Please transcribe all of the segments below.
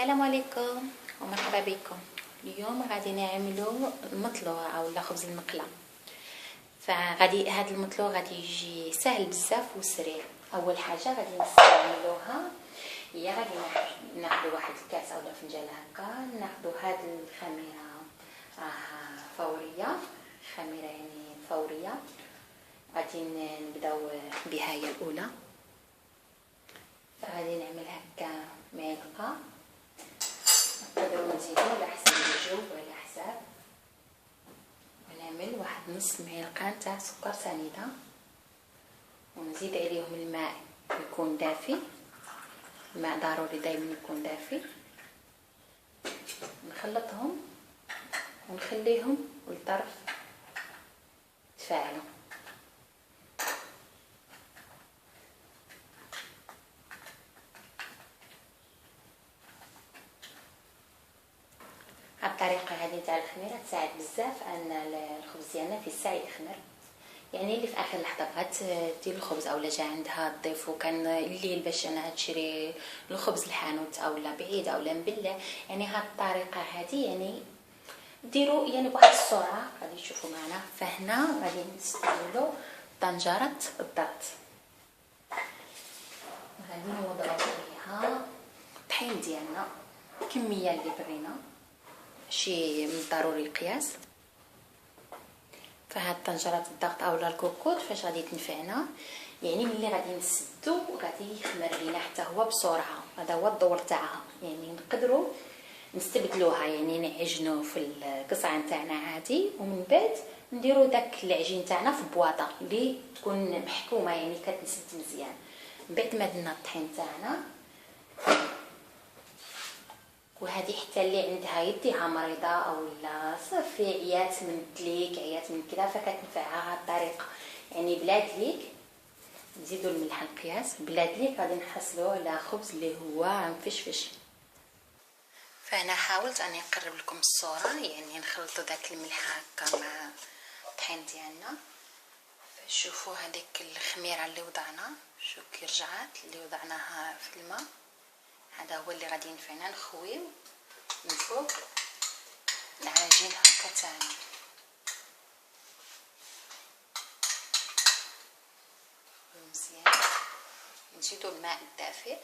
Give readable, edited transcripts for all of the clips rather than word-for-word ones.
السلام عليكم ومرحبا بكم. اليوم غادي نعملو المطلو او خبز المقله. فغادي هذا المطلو غادي يجي سهل بزاف وسريع. اول حاجه غادي نستعملوها هي غادي ناخذ واحد الكاس اولا فنجان هكا، ناخذ هاد الخميره فوريه، خميره يعني فوريه. غادي نبداو بها هي الاولى. فغادي نعمل هكا معلقه، نقدروا نزيدو على حسب الجو وعلى حساب، ونعمل واحد نص معلقه تاع سكر سنيده، ونزيد عليهم الماء يكون دافي. الماء ضروري دائما يكون دافي. نخلطهم ونخليهم للطرف تفاعلوا. الطريقه هذه تاع الخميره تساعد بزاف ان الخبز ديالنا في الساعه يخمر. يعني اللي في اخر لحظه بغات دير الخبز اولا جا عندها الضيف وكان الليل باش انا تشري الخبز الحانوت اولا بعيد اولا مبلع، يعني هاد الطريقه هذه يعني ديروا يعني بواحد السرعه غادي تشوفوا معنا. فهنا غادي نستعملوا طنجره الضغط، غادي نوضعوا فيها الطحين ديالنا الكميه اللي بغينا، شي من ضروري القياس. فهاد طنجرة الضغط اولا الكوكوط فاش غادي تنفعنا، يعني ملي غادي نسدو غادي يخمر لينا حتى هو بسرعه. هذا هو الدور تاعها، يعني نقدروا نستبدلوها، يعني نعجنوه في القصعه نتاعنا عادي، ومن بعد نديروا داك العجين تاعنا في بواطه اللي تكون محكومه يعني كتنسد مزيان. من بعد ما درنا الطحين تاعنا، وهذه حتى اللي عندها يديها مريضه اولا صافي عيات من الدليك عيات من كذا فكتنفعها هاد الطريقه. يعني بلا دليك نزيدوا الملح القياس، بلا دليك غادي نحصلوا على خبز اللي هو مفشفش. فانا حاولت اني نقرب لكم الصوره، يعني نخلطوا داك الملح هكا مع الطحين ديالنا. شوفوا هذيك الخميره اللي وضعنا، شو كي رجعات اللي وضعناها في الماء، هذا هو اللي غادي ينفعنا. نخويو من فوق العجين هكا تاعنا، مزيان. نزيدو الماء الدافئ.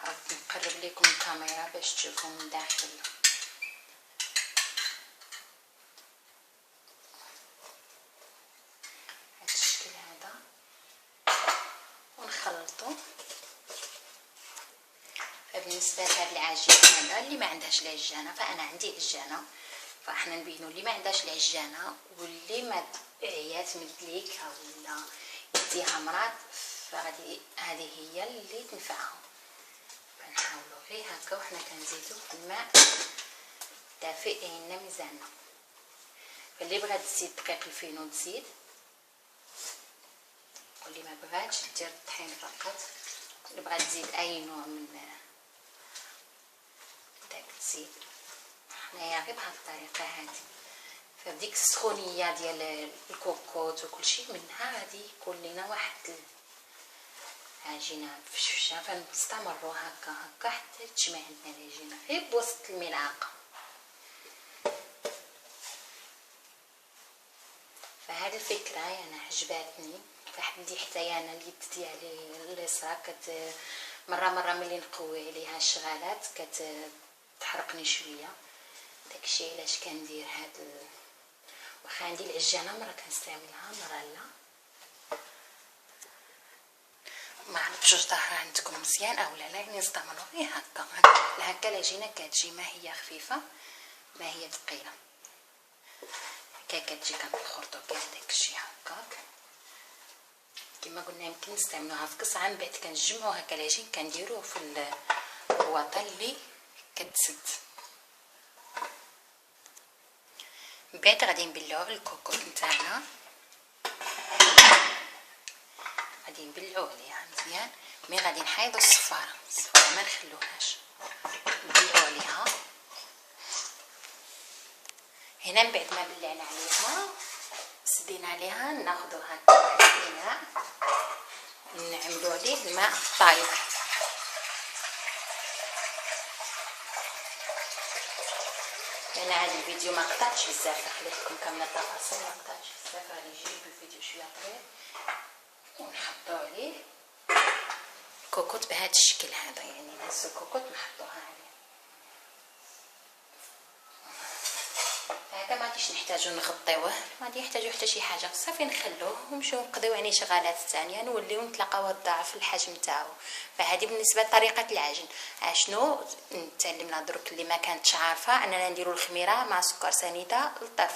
حاولت نقرب لكم الكاميرا باش تشوفوا من داخل. هاد الشكل هذا ونخلطو. فبالنسبه لهاد العجين هذا اللي ما عندهاش العجانه، فانا عندي عجانه، فاحنا نبينوا اللي ما عندهاش العجانه واللي ما عيات من الدليك ولا يديها مرض، فغادي هذه هي اللي تنفعها. فنحاولوا غير هكا وحنا كنزيدوا الماء دافئ عندنا ميزاننا. فاللي بغات تزيد دقيق الفينو تزيد، واللي ما بغاتش دير الطحين فقط. اللي بغات تزيد اي نوع من داك تزيد. حنايا غير بهاد الطريقه هذه. فبديك السخونيه ديال الكوكوط وكلشي منها غادي يكون لينا واحد العجينه مفشفشه. فنستمروا هكا هكا حتى تجمع عندنا العجينه غير بوسط الملعقه. فهاد الفكره انا عجباتني، فحدي حتى انا اليد ديالي اليسرى مره ملي نقوي عليها الشغالات كتحرقني شويه. داكشي علاش كندير هاد واخا عندي العجانه مره كنستعملها مره لا. ما عرفتش واش ظاهره عندكم مزيان او لا. نستعملوا غير هكا العجينه كتجي ما هي خفيفه ما هي ثقيله، هكا كتجي كنخرطوا بها داكشي هكاك. كما قلنا يمكن نستعملوها في قصعه، من بعد كنجمعوا هكا العجين كنديروه في البواطه اللي كتسد. من بعد غادي نبلعوه بالكوكوط نتاعنا، غادي نبلعوه عليها مزيان. مي غادي نحيدوا الصفاره ما نخلوهاش، نبلعوا عليها هنا. من بعد ما بلعنا عليها سدينا عليها، ناخذوا هكا واحد الاناء نعملوا عليه الماء طايب. انا هذا الفيديو ما قطعتش بزاف، خليت لكم كامل التفاصيل، ما قطعتش بزاف. غادي نجيب الفيديو شويه طويل ونحطو عليه الكوكوط بهذا الشكل هذا، يعني نهزو الكوكوط نحطوها عليه هكا. ما غاديش نحتاجو نغطيوه، ما غادي يحتاجو حتى شي حاجه، صافي نخلوه ونمشيو نقضيو يعني شغالات ثانيه، نوليو نتلاقاو الضعف الحجم تاعو. فهذه بالنسبه لطريقه العجن. اشنو تعلمنا درك اللي ما كانتش عارفه، اننا نديرو الخميره مع سكر سنيده لطف.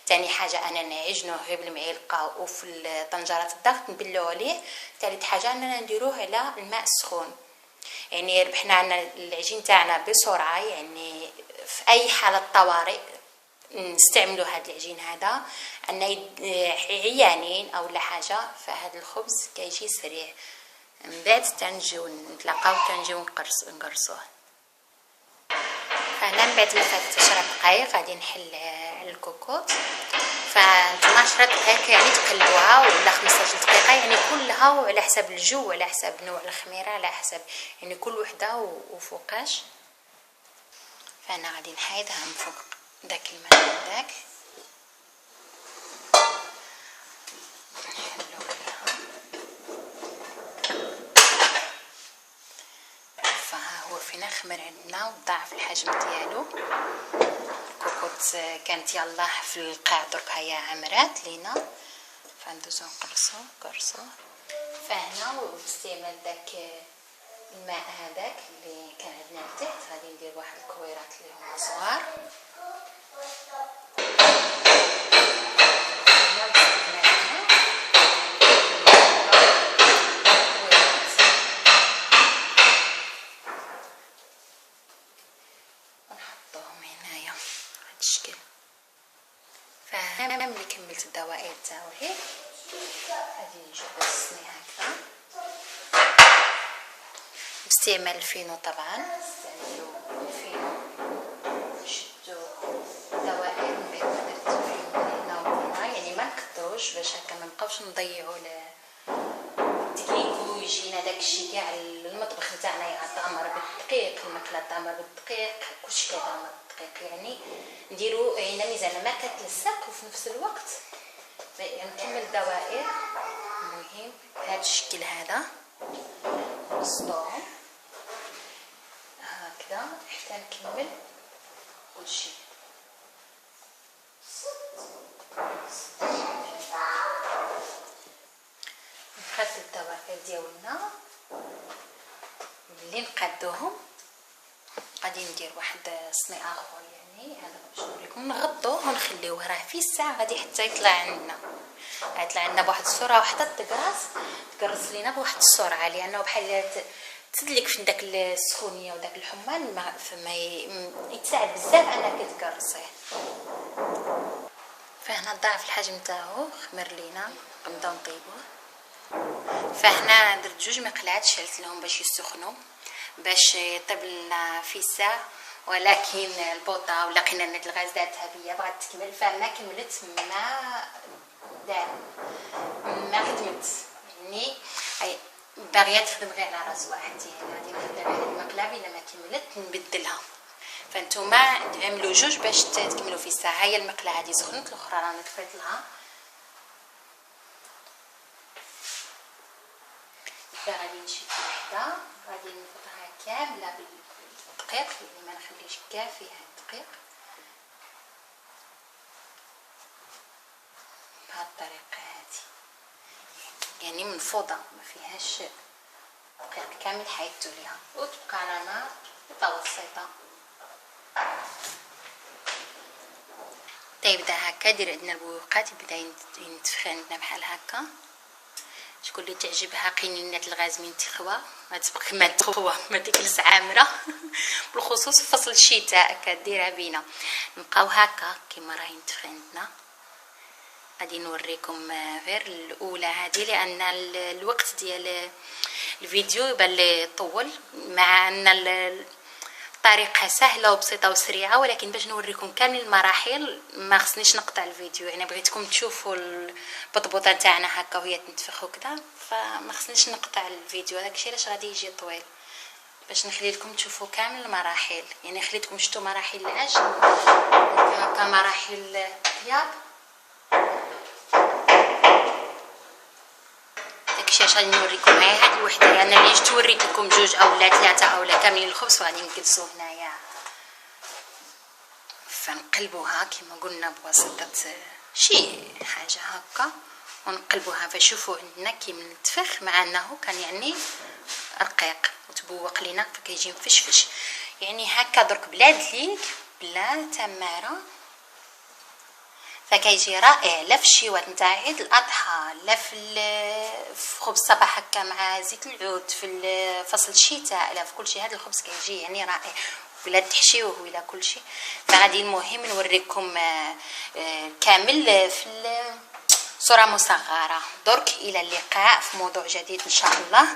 ثاني حاجه اننا نعجنوه غير بالمعلقه وفي طنجره الضغط نبلو عليه. ثالث حاجه اننا نديروه على الماء السخون، يعني ربحنا عنا العجين تاعنا بسرعه. يعني في اي حاله طوارئ نستعملوا هذا العجين هذا، ان عيانين او لا حاجه، فهذا الخبز كيجي سريع. من بعد تنجيو نتلاقاو تنجيو نقرصوه. فهنا من بعد ما فاتت 10 دقائق غادي نحل على الكوكوط. فانتم 10 دقائق يعني تقلبوها ولا 15 دقيقه، يعني كلها وعلى حسب الجو وعلى حسب نوع الخميره، على حسب يعني كل وحده وفوقاش. فانا غادي نحيدها من فوق داك الماء داك، نحلو عليها. فها هو فينا خمر عندنا وضاعف الحجم ديالو. الكوكوط كانت يلاه في القاع، درك هي عمرات لينا، فندوزو نقرصو. فهنا باستعمال داك الماء هذاك اللي كان عندنا لتحت غادي ندير واحد الكويرات اللي هما صغار. ونحطوهم هنايا بهذا الشكل. فهنا ملي كملت الدوائر تاعي غادي نجيب الصني هكذا باستعمال الفينو. طبعا نستعملو الفينو، نشدو دوائر من بعد ما درت الفينو هنا وهنا، يعني ما نكثروش باش هكا ما نبقاوش نضيعو التكنيك ويجينا داكشي كاع المطبخ نتاعنا يعطمر بالدقيق، الماكله تعمر بالدقيق، كلشي كيتعمر بالدقيق. يعني نديرو هنا ميزان ما كتلصق وفي نفس الوقت نكمل الدوائر مهم بهذا الشكل هذا. نسطوهم هكذا حتى نكمل كلشي. نقاد الدوائر ديالنا. ملي نقادوهم غادي ندير واحد صني اخر، يعني هذا باش نوريكم. نغطوه ونخليوه راه في الساعه غادي حتى يطلع عندنا، غيطلع عندنا بواحد السرعه وحتى تقرص لينا بواحد السرعه، لانه بحال تدلك في داك السخونيه وداك الحمان فما يتساعد بزاف انك تقرصيه. فهنا ضاعف الحجم تاعو خمر لينا، نبداو نطيبوه. فهنا درت 2 مقلات شلت لهم باش يسخنوا باش يطيب لنا في الساعه، ولكن البوطه ولا قنينه الغاز دارتها بيا بغات تكمل، فما كملت ما خدمت، يعني باغيه تخدم غير على راس واحد. يعني غادي نخدم على المقله الا ما كملت نبدلها. فانتوما عملوا 2 باش تكملوا في الساعه. هي المقله هذه سخنت، الاخرى راني طفيت لها. غادي نشد وحده غادي نفضها كامله بالدقيق، يعني ما نخليش كاع فيها الدقيق بهذه الطريقه هذه، يعني منفوضه ما فيهاش دقيق كامل حيدتو ليها، وتبقى على نار متوسطه. تيبدا هكا دير عندنا البويقات، يبدا ينتفخ عندنا بحال هكا. شكون اللي تعجبها قنينه الغاز من تخوى ما تبقى كما تخوى ما تجلس عامره بالخصوص في فصل الشتاء كديرها بينا. نبقاو هكا كما راه ينتفخ عندنا. غادي نوريكم غير الاولى هذه لان الوقت ديال الفيديو يبان لي طول، مع ان الطريقه سهله وبسيطه وسريعه، ولكن باش نوريكم كامل المراحل ما خصنيش نقطع الفيديو. يعني بغيتكم تشوفوا البطبوطه تاعنا هكا وهي تنتفخ وكذا، فما خصنيش نقطع الفيديو، داكشي علاش غادي يجي طويل. باش نخلي لكم تشوفوا كامل المراحل. يعني خليتكم شفتوا مراحل العجن هكا مراحل الطياب. داكشي اش غادي نوريكم. هاي هاد الوحده يعني اللي جيت وريت لكم جوج اولا ثلاثه اولا كاملين الخبز، وغادي نجلسوا هنايا فنقلبوها كما قلنا بواسطه شي حاجه هكا ونقلبوها. فشوفوا عندنا كي منتفخ مع انه كان يعني رقيق وتبوق لينا فكيجي مفشفش. يعني هكا درك بلا دليك بلا تماره فكيجي رائع. لا في الشيوات نتاع عيد الاضحى، لا في خبز الصباح هكا مع زيت العود في فصل الشتاء، لا في كل شيء. هذا الخبز كيجي يعني رائع ولا تحشيوه ولا كل شيء. فغادي المهم نوريكم كامل في صورة مصغرة. درك الى اللقاء في موضوع جديد ان شاء الله،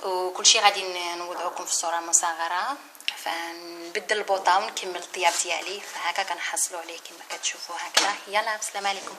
وكل شيء غادي نوضعكم في الصورة المصغرة. فنبدل البوطه ونكمل الطياب ديالي. فهكا كنحصلوا عليه كما كتشوفوا هكذا. يلا بسلام عليكم.